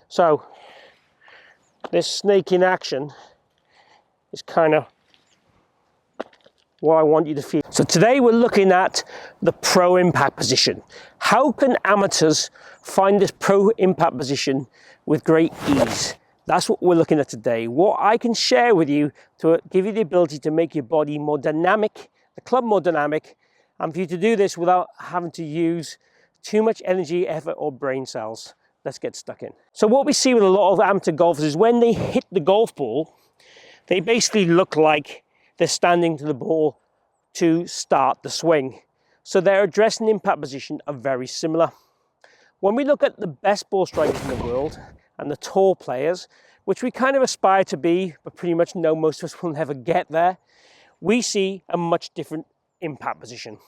So this snake in action is kind of what I want you to feel. So today we're looking at the pro impact position. How can amateurs find this pro impact position with great ease? That's what we're looking at today. What I can share with you to give you the ability to make your body more dynamic, the club more dynamic, and for you to do this without having to use too much energy, effort, or brain cells. Let's get stuck in. So what we see with a lot of amateur golfers is when they hit the golf ball, they basically look like they're standing to the ball to start the swing. So their address and impact position are very similar. When we look at the best ball strikers in the world and the tour players, which we kind of aspire to be, but pretty much know most of us will never get there, we see a much different impact position.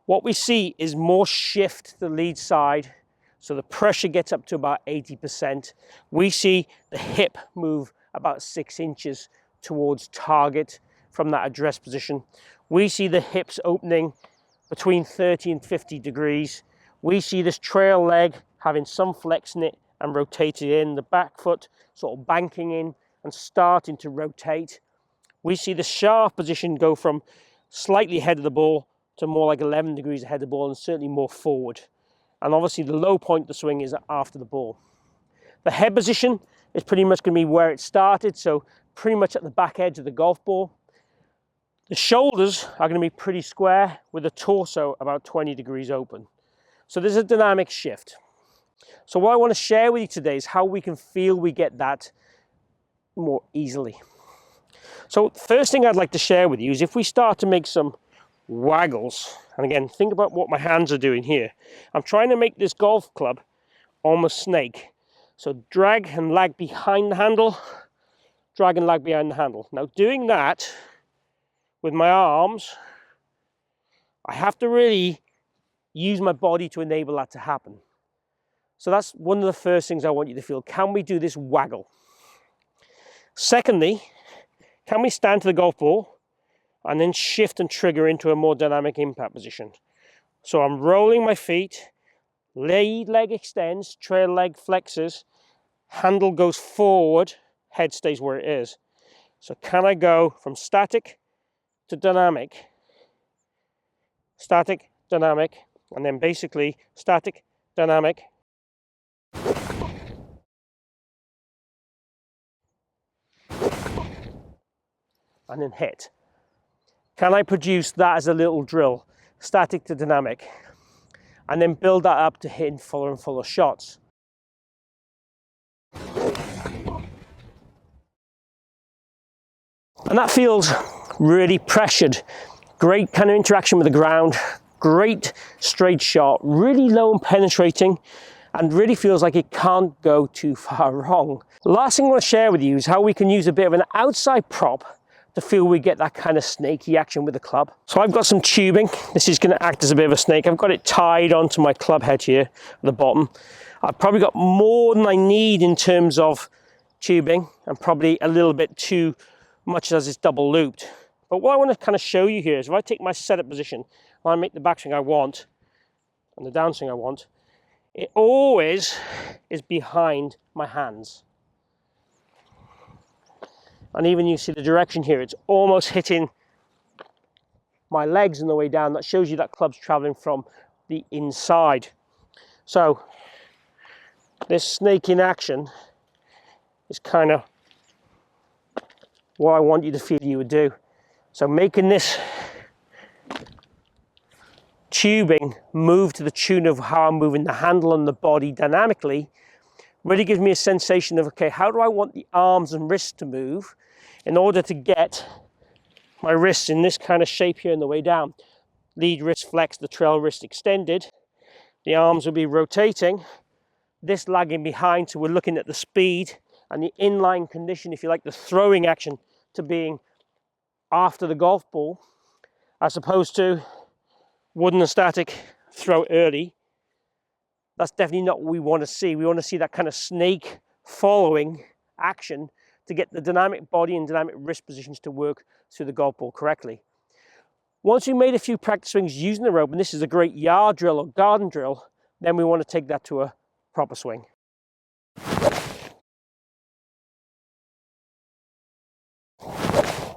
What we see is more shift to the lead side, so the pressure gets up to about 80%. We see the hip move about 6 inches towards target from that address position. We see the hips opening between 30 and 50 degrees. We see this trail leg having some flex in it and rotated in, the back foot sort of banking in and starting to rotate. We see the shaft position go from slightly ahead of the ball to more like 11 degrees ahead of the ball and certainly more forward. And obviously the low point of the swing is after the ball. The head position is pretty much going to be where it started, so pretty much at the back edge of the golf ball. The shoulders are going to be pretty square with the torso about 20 degrees open. So there's a dynamic shift. So what I want to share with you today is how we can feel we get that more easily. So first thing I'd like to share with you is if we start to make some waggles, and again, think about what my hands are doing here. I'm trying to make this golf club almost snake. So drag and lag behind the handle, drag and lag behind the handle. Now doing that with my arms, I have to really use my body to enable that to happen. So that's one of the first things I want you to feel. Can we do this waggle? Secondly, can we stand to the golf ball and then shift and trigger into a more dynamic impact position? So I'm rolling my feet, lead leg extends, trail leg flexes, handle goes forward, head stays where it is. So can I go from static to dynamic, and then basically static, dynamic, and then hit. Can I produce that as a little drill, static to dynamic, and then build that up to hitting fuller and fuller shots? And that feels really pressured. Great kind of interaction with the ground, great straight shot, really low and penetrating, and really feels like it can't go too far wrong. The last thing I want to share with you is how we can use a bit of an outside prop to feel we get that kind of snaky action with the club. So I've got some tubing. This is going to act as a bit of a snake. I've got it tied onto my club head here at the bottom. I've probably got more than I need in terms of tubing, and probably a little bit too much as it's double looped. But what I want to kind of show you here is if I take my setup position and I make the backswing I want and the downswing I want, it always is behind my hands. And even you see the direction here, it's almost hitting my legs on the way down. That shows you that club's traveling from the inside. So this snake in action is kind of what I want you to feel you would do. So making this tubing move to the tune of how I'm moving the handle and the body dynamically really gives me a sensation of, okay, how do I want the arms and wrists to move in order to get my wrists in this kind of shape here on the way down. Lead wrist flexed, the trail wrist extended. The arms will be rotating, this lagging behind, so we're looking at the speed and the inline condition, if you like, the throwing action to being after the golf ball, as opposed to wooden and static throw early. That's definitely not what we want to see. We want to see that kind of snake following action to get the dynamic body and dynamic wrist positions to work through the golf ball correctly. Once we've made a few practice swings using the rope, and this is a great yard drill or garden drill, then we want to take that to a proper swing.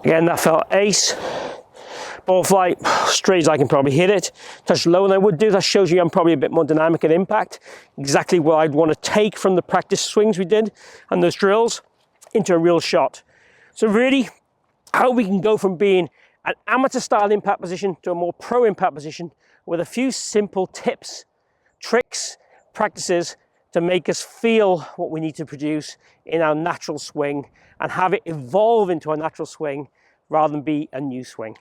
Again, that felt ace. Ball flight, straight as I can probably hit it. Touch lower than I would do. That shows you I'm probably a bit more dynamic at impact. Exactly what I'd want to take from the practice swings we did and those drills into a real shot. So really, how we can go from being an amateur style impact position to a more pro impact position with a few simple tips, tricks, practices to make us feel what we need to produce in our natural swing and have it evolve into a natural swing rather than be a new swing.